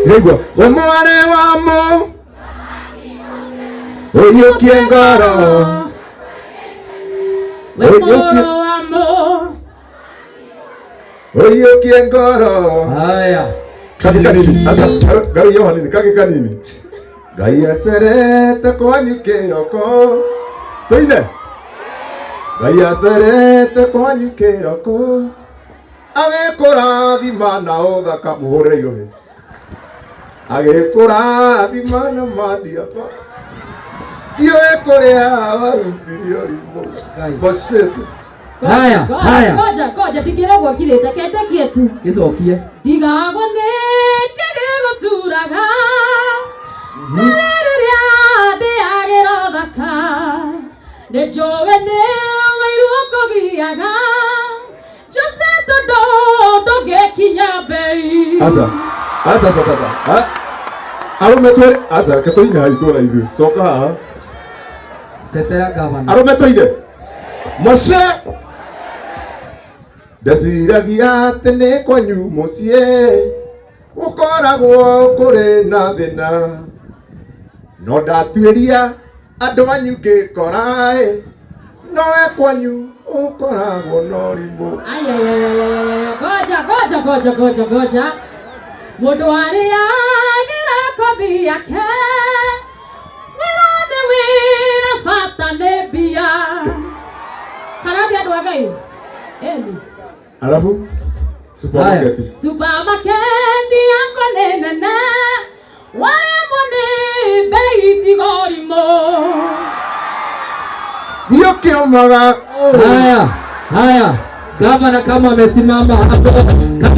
Nigwa omwane wamo oyo kiengaro oyo kiengaro. Haya kanini asa gari yo hanini kage kanini gaya serete kwanyu kiroko toile gaya serete kwanyu kiroko agekurathima na uthaka muhurire yohe agekurathima na madiapa dio ekuria warutirio rimo bosetu. Haya Koja dikiragwo kirete kete kietu gicokie digagwo ne kegeguturaga nariria ndiagira thaka nejowe ne wairu kogiaga jose todo gekinya bei asa arumetwe asa ketoina itora ithu soka tetera gavana arumetwe Mose ndaciragia tene kwanyu mucie gukoragwo kuri na thina no ndatuiria andu anyu ngikora nowe kwanyu ukoragwo no rimu. Goja mundu aria gira kothi yake wirone wira fata ne bia karabi andu agai eli alafu supermarket yako nene wale mone beiti gorimo hiyo kiomaga. Haya gavana kama amesimama hapo